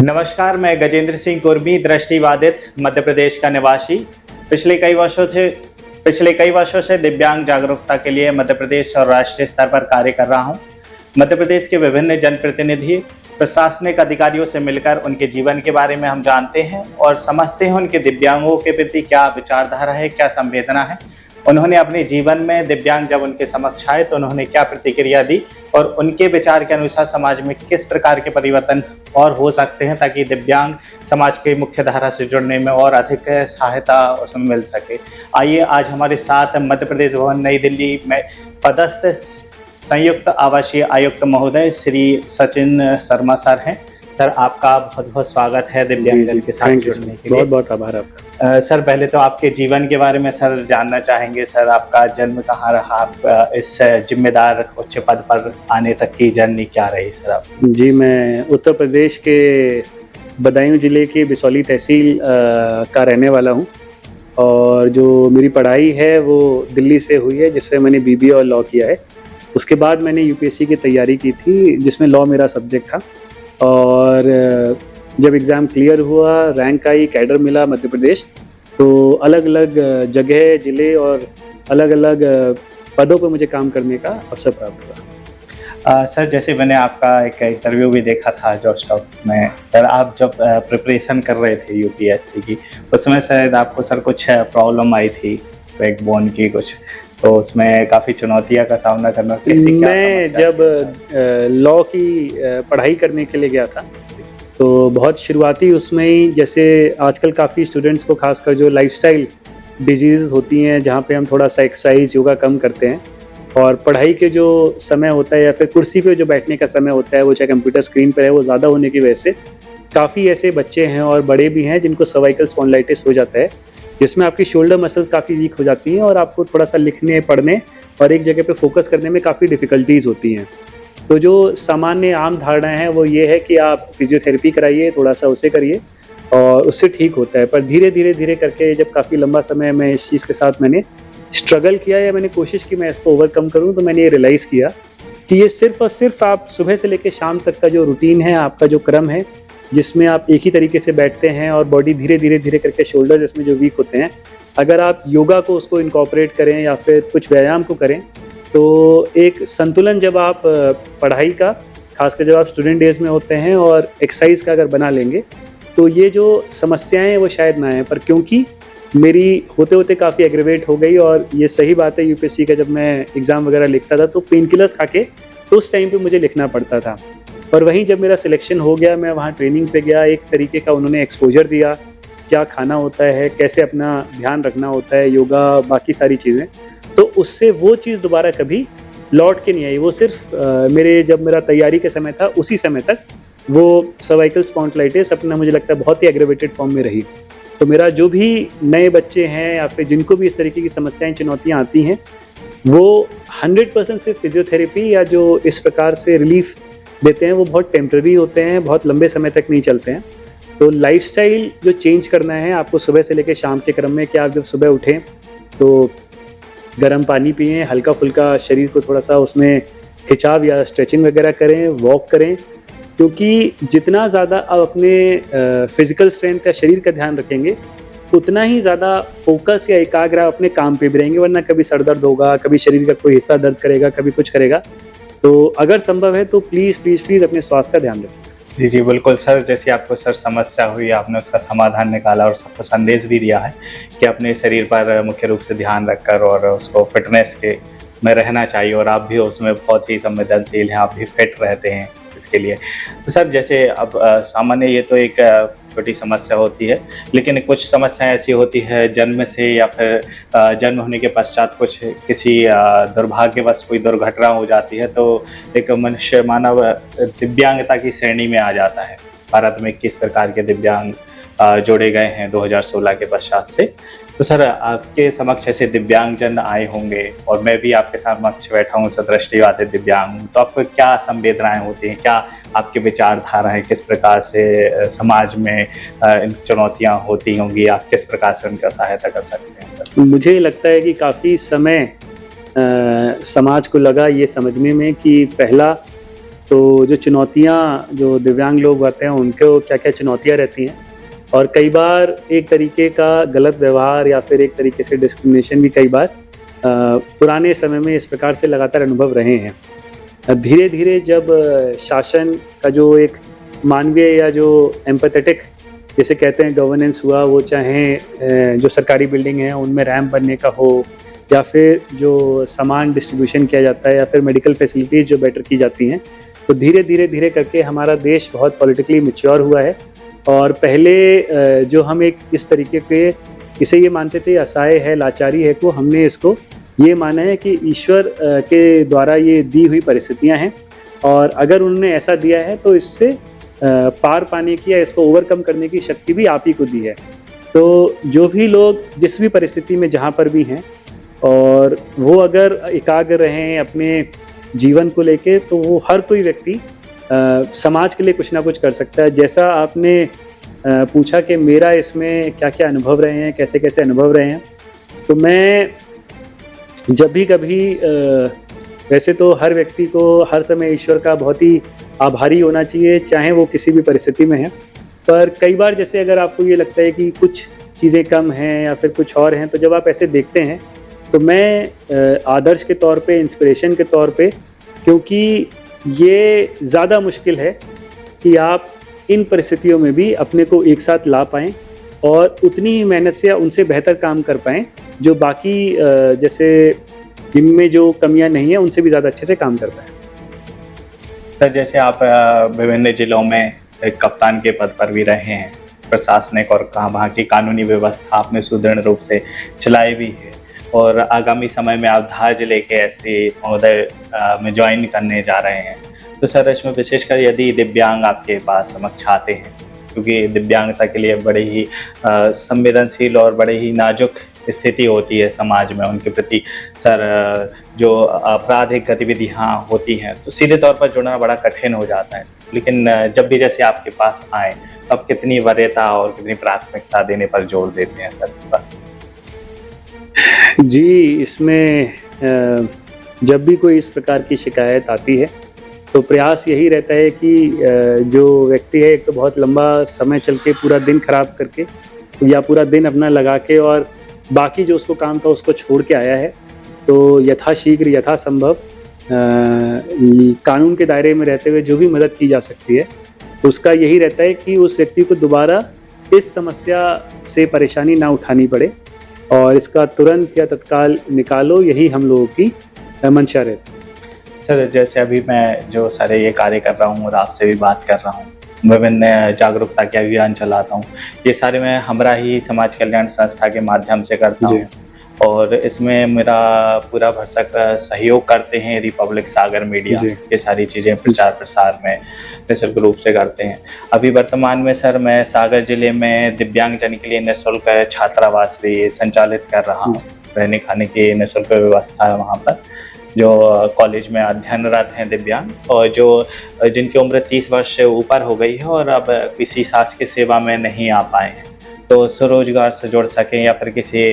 नमस्कार, मैं गजेंद्र सिंह कुर्मी, दृष्टिबाधित मध्य प्रदेश का निवासी। पिछले कई वर्षों से पिछले कई वर्षों से दिव्यांग जागरूकता के लिए मध्य प्रदेश और राष्ट्रीय स्तर पर कार्य कर रहा हूं। मध्य प्रदेश के विभिन्न जनप्रतिनिधि, प्रशासनिक अधिकारियों से मिलकर उनके जीवन के बारे में हम जानते हैं और समझते हैं उनके दिव्यांगों के प्रति क्या विचारधारा है, क्या संवेदना है। उन्होंने अपने जीवन में दिव्यांग जब उनके समक्ष आए तो उन्होंने क्या प्रतिक्रिया दी और उनके विचार के अनुसार समाज में किस प्रकार के परिवर्तन और हो सकते हैं ताकि दिव्यांग समाज के मुख्य धारा से जुड़ने में और अधिक सहायता उसमें मिल सके। आइए आज हमारे साथ मध्य प्रदेश भवन नई दिल्ली में पदस्थ संयुक्त आवासीय आयुक्त महोदय श्री सचिन शर्मा सर हैं। सर, आपका बहुत बहुत स्वागत है दिव्यांगजन के साथ जुड़ने के लिए। बहुत बहुत आभार आपका। सर, पहले तो आपके जीवन के बारे में सर जानना चाहेंगे। सर, आपका जन्म कहाँ रहा, आप इस जिम्मेदार उच्च पद पर आने तक की जर्नी क्या रही सर आप? जी, मैं उत्तर प्रदेश के बदायूं जिले के बिसौली तहसील का रहने वाला हूं और जो मेरी पढ़ाई है वो दिल्ली से हुई है, जिससे मैंने बीबीए और लॉ किया है। उसके बाद मैंने यूपीएससी की तैयारी की थी, जिसमें लॉ मेरा सब्जेक्ट था। और जब एग्ज़ाम क्लियर हुआ, रैंक आई, कैडर मिला मध्य प्रदेश, तो अलग अलग जगह, ज़िले और अलग अलग पदों पर मुझे काम करने का अवसर प्राप्त हुआ। सर, जैसे मैंने आपका एक इंटरव्यू भी देखा था जॉब टॉक्स में। सर, आप जब प्रिपरेशन कर रहे थे यूपीएससी की, उसमें शायद आपको सर कुछ प्रॉब्लम आई थी बैकबोन की कुछ, तो उसमें काफ़ी चुनौतियों का सामना करना कैसे क्या? मैं जब लॉ की पढ़ाई करने के लिए गया था, तो बहुत शुरुआती उसमें ही, जैसे आजकल काफ़ी स्टूडेंट्स को खासकर जो लाइफस्टाइल डिजीज़ होती हैं, जहाँ पे हम थोड़ा सा एक्सरसाइज योगा कम करते हैं और पढ़ाई के जो समय होता है या फिर कुर्सी पे जो बैठने का समय होता है, वो चाहे कंप्यूटर स्क्रीन पर है, वो ज़्यादा होने की वजह से काफ़ी ऐसे बच्चे हैं और बड़े भी हैं जिनको सर्वाइकल स्पॉन्डिलाइटिस हो जाता है, जिसमें आपकी शोल्डर मसल्स काफ़ी वीक हो जाती हैं और आपको थोड़ा सा लिखने, पढ़ने और एक जगह पे फोकस करने में काफ़ी डिफ़िकल्टीज़ होती हैं। तो जो सामान्य आम धारणा है वो ये है कि आप फिज़ियोथेरेपी कराइए, थोड़ा सा उसे करिए और उससे ठीक होता है। पर धीरे-धीरे करके जब काफ़ी लंबा समय मैं इस चीज़ के साथ मैंने स्ट्रगल किया या मैंने कोशिश की मैं इसको ओवरकम करूँ, तो मैंने ये रियलाइज़ किया कि ये सिर्फ़ और सिर्फ़ आप सुबह से लेके शाम तक का जो रूटीन है, आपका जो क्रम है, जिसमें आप एक ही तरीके से बैठते हैं और बॉडी धीरे करके शोल्डर इसमें जो वीक होते हैं, अगर आप योगा को उसको इनकॉर्पोरेट करें या फिर कुछ व्यायाम को करें, तो एक संतुलन जब आप पढ़ाई का, खासकर जब आप स्टूडेंट डेज़ में होते हैं, और एक्सरसाइज का अगर बना लेंगे, तो ये जो समस्याएँ हैं वो शायद ना आएँ। पर क्योंकि मेरी होते-होते काफ़ी एग्रीवेट हो गई, और ये सही बात है, यूपीएससी का जब मैं एग्ज़ाम वगैरह लिखता था तो पेन किलर्स खा के उस टाइम पे मुझे लिखना पड़ता था। और वहीं जब मेरा सिलेक्शन हो गया, मैं वहाँ ट्रेनिंग पे गया, एक तरीके का उन्होंने एक्सपोज़र दिया, क्या खाना होता है, कैसे अपना ध्यान रखना होता है, योगा, बाकी सारी चीज़ें। तो उससे वो चीज़ दोबारा कभी लौट के नहीं आई। वो सिर्फ़ जब मेरा तैयारी का समय था, उसी समय तक वो सर्वाइकल स्पॉन्डिलाइटिस अपना, मुझे लगता है, बहुत ही एग्रेवेटेड फॉर्म में रही। तो मेरा जो भी नए बच्चे हैं या फिर जिनको भी इस तरीके की समस्याएँ, चुनौतियाँ आती हैं, वो 100% सिर्फ फिज़ियोथेरेपी या जो इस प्रकार से रिलीफ़ देते हैं, वो बहुत टेम्परेरी होते हैं, बहुत लंबे समय तक नहीं चलते हैं। तो लाइफ़स्टाइल जो चेंज करना है आपको सुबह से लेके शाम के क्रम में, कि आप जब सुबह उठें तो गर्म पानी पिएँ, हल्का-फुल्का शरीर को थोड़ा-सा उसमें खिंचाव या स्ट्रेचिंग वगैरह करें, वॉक करें, क्योंकि जितना ज़्यादा आप अपने फ़िज़िकल स्ट्रेंथ या शरीर का ध्यान रखेंगे, उतना ही ज़्यादा फ़ोकस या एकाग्र आप अपने काम पे भी रहेंगे। वरना कभी सर दर्द होगा, कभी शरीर का कोई हिस्सा दर्द करेगा, कभी कुछ करेगा। तो अगर संभव है तो प्लीज़ अपने स्वास्थ्य का ध्यान रखें। जी, जी, बिल्कुल सर। जैसे आपको सर समस्या हुई, आपने उसका समाधान निकाला और सबको संदेश भी दिया है कि अपने शरीर पर मुख्य रूप से ध्यान रखकर और उसको फ़िटनेस के में रहना चाहिए, और आप भी उसमें बहुत ही संवेदनशील हैं, आप भी फिट रहते हैं इसके लिए। तो सर, जैसे अब सामान्य ये तो एक छोटी समस्या होती है, लेकिन कुछ समस्याएँ ऐसी होती है जन्म से या फिर जन्म होने के पश्चात कुछ किसी दुर्भाग्यवश कोई दुर्घटना हो जाती है, तो एक मानव दिव्यांगता की श्रेणी में आ जाता है। भारत में किस प्रकार के दिव्यांग जोड़े गए हैं 2016 के पश्चात से। तो सर, आपके समक्ष ऐसे दिव्यांगजन आए होंगे और मैं भी आपके समक्ष बैठा हूँ, सदृष्टिबाधित दिव्यांग हूँ, तो आपको क्या संवेदनाएँ होती हैं? क्या आपकी विचारधारा है? किस प्रकार से समाज में इन चुनौतियाँ होती होंगी? आप किस प्रकार से उनका सहायता कर सकते हैं सर? मुझे लगता है कि काफ़ी समय समाज को लगा ये समझने में कि पहला तो जो चुनौतियाँ जो दिव्यांग लोग आते हैं उनको क्या-क्या चुनौतियाँ रहती हैं, और कई बार एक तरीके का गलत व्यवहार या फिर एक तरीके से डिस्क्रिमिनेशन भी कई बार पुराने समय में इस प्रकार से लगातार अनुभव रहे हैं। धीरे-धीरे जब शासन का जो एक मानवीय या जो एम्पैथेटिक जिसे कहते हैं गवर्नेंस हुआ, वो चाहे जो सरकारी बिल्डिंग है उनमें रैंप बनने का हो, या फिर जो सामान डिस्ट्रीब्यूशन किया जाता है, या फिर मेडिकल फैसिलिटीज़ जो बेटर की जाती हैं, तो धीरे करके हमारा देश बहुत पॉलिटिकली मैच्योर हुआ है। और पहले जो हम एक इस तरीके के इसे ये मानते थे असहाय है, लाचारी है, तो हमने इसको ये माना है कि ईश्वर के द्वारा ये दी हुई परिस्थितियाँ हैं, और अगर उन्होंने ऐसा दिया है तो इससे पार पाने की या इसको ओवरकम करने की शक्ति भी आप ही को दी है। तो जो भी लोग जिस भी परिस्थिति में जहाँ पर भी हैं, और वो अगर एकाग्र रहें अपने जीवन को लेके, तो वो हर कोई व्यक्ति समाज के लिए कुछ ना कुछ कर सकता है। जैसा आपने पूछा कि मेरा इसमें क्या-क्या अनुभव रहे हैं, कैसे-कैसे अनुभव रहे हैं, तो मैं जब भी कभी वैसे तो हर व्यक्ति को हर समय ईश्वर का बहुत ही आभारी होना चाहिए, चाहे वो किसी भी परिस्थिति में है। पर कई बार जैसे अगर आपको ये लगता है कि कुछ चीज़ें कम हैं या फिर कुछ और हैं, तो जब आप ऐसे देखते हैं, तो मैं आदर्श के तौर पे, इंस्पिरेशन के तौर पे, क्योंकि ये ज़्यादा मुश्किल है कि आप इन परिस्थितियों में भी अपने को एक साथ ला पाएँ और उतनी ही मेहनत से या उनसे बेहतर काम कर पाएँ, जो बाकी जैसे जिनमें जो कमियाँ नहीं हैं, उनसे भी ज़्यादा अच्छे से काम कर पाएँ। सर, जैसे आप विभिन्न जिलों में एक कप्तान के पद पर भी रहे हैं, प्रशासनिक और वहाँ की कानूनी व्यवस्था आपने सुदृढ़ रूप से चलाई भी है, और आगामी समय में आप धार जिले के एसपी महोदय में ज्वाइन करने जा रहे हैं। तो सर, इसमें विशेषकर यदि दिव्यांग आपके पास समक्ष आते हैं, क्योंकि दिव्यांगता के लिए बड़ी ही संवेदनशील और बड़ी ही नाजुक स्थिति होती है समाज में उनके प्रति, सर, जो आपराधिक गतिविधियाँ होती हैं, तो सीधे तौर पर जुड़ना बड़ा कठिन हो जाता है। लेकिन जब भी जैसे आपके पास आएँ, तो आप कितनी वरीयता और कितनी प्राथमिकता देने पर जोर देते हैं सर इस पर? जी, इसमें जब भी कोई इस प्रकार की शिकायत आती है, तो प्रयास यही रहता है कि जो व्यक्ति है, एक तो बहुत लंबा समय चल के पूरा दिन खराब करके या पूरा दिन अपना लगा के और बाकी जो उसको काम था उसको छोड़ के आया है, तो यथाशीघ्र यथासंभव कानून के दायरे में रहते हुए जो भी मदद की जा सकती है, उसका यही रहता है कि उस व्यक्ति को दोबारा इस समस्या से परेशानी ना उठानी पड़े और इसका तुरंत या तत्काल निकालो, यही हम लोगों की मंशा रहती है। सर, जैसे अभी मैं जो सारे ये कार्य कर रहा हूँ और आपसे भी बात कर रहा हूँ, विभिन्न जागरूकता के अभियान चलाता हूँ, ये सारे मैं हमरा ही समाज कल्याण संस्था के माध्यम से करता हूँ, और इसमें मेरा पूरा भरसक सहयोग करते हैं रिपब्लिक सागर मीडिया। ये सारी चीज़ें प्रचार प्रसार में निःशुल्क रूप से करते हैं। अभी वर्तमान में सर, मैं सागर जिले में दिव्यांगजन के लिए निःशुल्क छात्रावास भी संचालित कर रहा हूँ। रहने खाने की निःशुल्क व्यवस्था है वहाँ पर, जो कॉलेज में अध्ययनरत हैं दिव्यांग, और जो जिनकी उम्र 30 वर्ष से ऊपर हो गई है और अब किसी शासकीय सेवा में नहीं आ पाए हैं, तो स्वरोजगार से जुड़ सकें या फिर किसी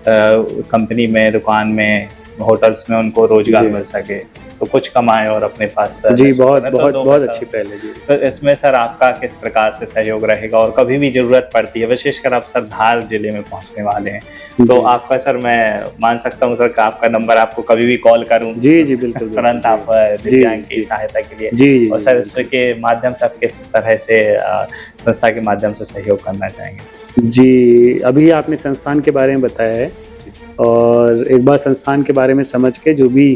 कंपनी में, दुकान में, होटल्स में उनको रोजगार मिल सके, तो कुछ कमाएं और अपने पास। जी, बहुत अच्छी पहल है जी। तो इसमें सर आपका किस प्रकार से सहयोग रहेगा, और कभी भी ज़रूरत पड़ती है, विशेषकर आप सर धार जिले में पहुंचने वाले हैं, तो आपका सर, मैं मान सकता हूं सर कि आपका नंबर आपको कभी भी कॉल करूं? जी, बिल्कुल। तुरंत आप दिव्यांग की सहायता के लिए। जी, और सर, इसके माध्यम से आप किस तरह से संस्था के माध्यम से सहयोग करना चाहेंगे? जी, अभी आपने संस्थान के बारे में बताया है, और एक बार संस्थान के बारे में समझ के जो भी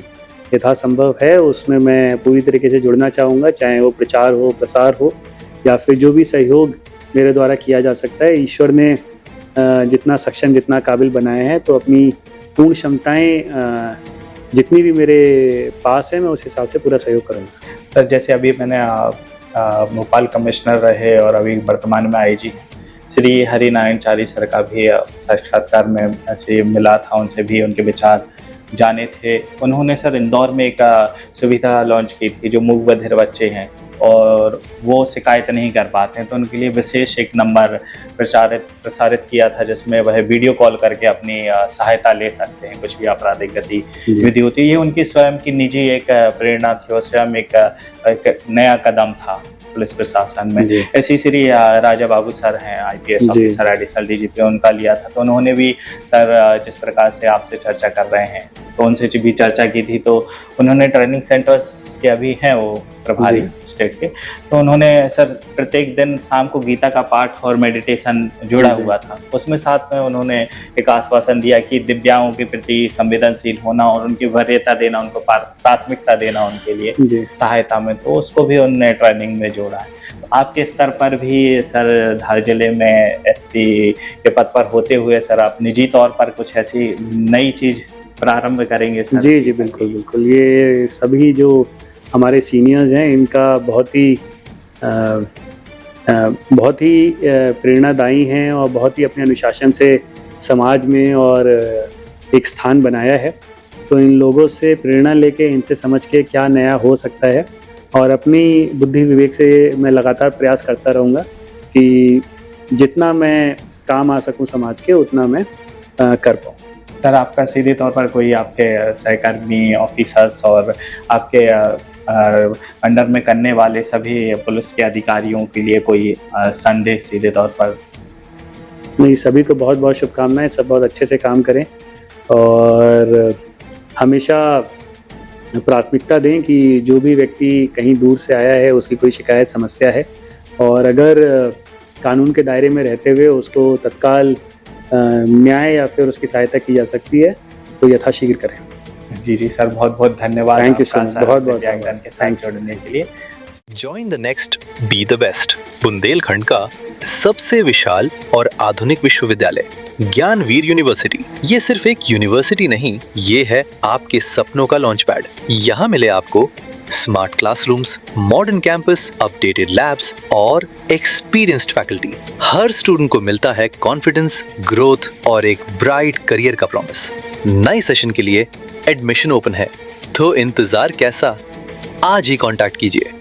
यथासंभव है उसमें मैं पूरी तरीके से जुड़ना चाहूँगा, चाहे वो प्रचार हो, प्रसार हो, या फिर जो भी सहयोग मेरे द्वारा किया जा सकता है। ईश्वर ने जितना सक्षम, जितना काबिल बनाया है, तो अपनी पूर्ण क्षमताएँ जितनी भी मेरे पास है, मैं उस हिसाब से पूरा सहयोग करूँगा। सर, जैसे अभी मैंने भोपाल कमिश्नर रहे और अभी वर्तमान में आईजी श्री हरिनारायणचारी सर का भी साक्षात्कार में ऐसे मिला था, उनसे भी उनके विचार जाने थे। उन्होंने सर इंदौर में एक सुविधा लॉन्च की थी, जो मूक बधिर बच्चे हैं और वो शिकायत नहीं कर पाते हैं, तो उनके लिए विशेष एक नंबर प्रसारित किया था, जिसमें वह वीडियो कॉल करके अपनी सहायता ले सकते हैं, कुछ भी आपराधिक गतिविधि होती है। ये उनकी स्वयं की निजी एक प्रेरणा थी और स्वयं एक एक नया कदम था पुलिस प्रशासन में। जी। ऐसी श्री राजा बाबू सर हैं IPS जी। ऑफिसर एडिशनल DGP, उनका लिया था, तो उन्होंने भी सर जिस प्रकार से आपसे चर्चा कर रहे हैं तो उनसे भी चर्चा की थी। तो उन्होंने ट्रेनिंग सेंटर्स के अभी हैं वो प्रभारी स्टेट के, तो उन्होंने सर प्रत्येक दिन शाम को गीता का पाठ और मेडिटेशन जुड़ा जी। हुआ था। उसमें साथ में उन्होंने एक आश्वासन दिया कि दिव्यांगों के प्रति संवेदनशील होना और उनकी वरीयता देना, उनको प्राथमिकता देना उनके लिए जी। सहायता में, तो उसको भी उन्होंने ट्रेनिंग में जोड़ा है। तो आपके स्तर पर भी सर धार जिले में SP के पद पर होते हुए सर आप निजी तौर पर कुछ ऐसी नई चीज़ प्रारंभ करेंगे सर? जी, जी, बिल्कुल, बिल्कुल। ये सभी जो हमारे सीनियर्स हैं इनका बहुत ही प्रेरणादायी हैं और बहुत ही अपने अनुशासन से समाज में और एक स्थान बनाया है। तो इन लोगों से प्रेरणा लेके, इनसे समझ के क्या नया हो सकता है, और अपनी बुद्धि विवेक से मैं लगातार प्रयास करता रहूँगा कि जितना मैं काम आ सकूँ समाज के, उतना मैं कर पाऊँ। सर आपका सीधे तौर पर कोई आपके सहकर्मी ऑफिसर्स और आपके अंडर में करने वाले सभी पुलिस के अधिकारियों के लिए कोई संदेश सीधे तौर पर? नहीं, सभी को बहुत बहुत शुभकामनाएं। सब बहुत अच्छे से काम करें और हमेशा प्राथमिकता दें कि जो भी व्यक्ति कहीं दूर से आया है, उसकी कोई शिकायत समस्या है और अगर कानून के दायरे में रहते हुए उसको तत्काल न्याय या फिर उसकी सहायता की जा सकती है, तो यथाशीघ्र करें। जी जी सर, बहुत बहुत धन्यवाद। थैंक यू सर, बहुत बहुत दिव्यांगजन के साथ जुड़ने के लिए। Join the next, be the best. Bundelkhand का सबसे विशाल और आधुनिक विश्वविद्यालय ज्ञानवीर यूनिवर्सिटी। ये सिर्फ एक यूनिवर्सिटी नहीं, ये है आपके सपनों का लॉन्च पैड। यहाँ मिले आपको smart classrooms, modern campus, updated labs और एक्सपीरियंस्ड फैकल्टी। हर स्टूडेंट को मिलता है कॉन्फिडेंस, ग्रोथ और एक ब्राइट करियर का प्रॉमिस। नए सेशन के लिए एडमिशन ओपन है, तो इंतजार कैसा? आज ही कांटेक्ट कीजिए।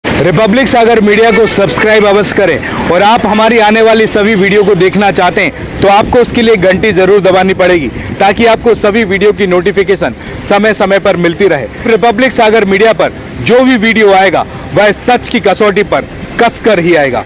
रिपब्लिक सागर मीडिया को सब्सक्राइब अवश्य करें और आप हमारी आने वाली सभी वीडियो को देखना चाहते हैं तो आपको उसके लिए घंटी जरूर दबानी पड़ेगी, ताकि आपको सभी वीडियो की नोटिफिकेशन समय समय पर मिलती रहे। रिपब्लिक सागर मीडिया पर जो भी वीडियो आएगा वह सच की कसौटी पर कसकर ही आएगा।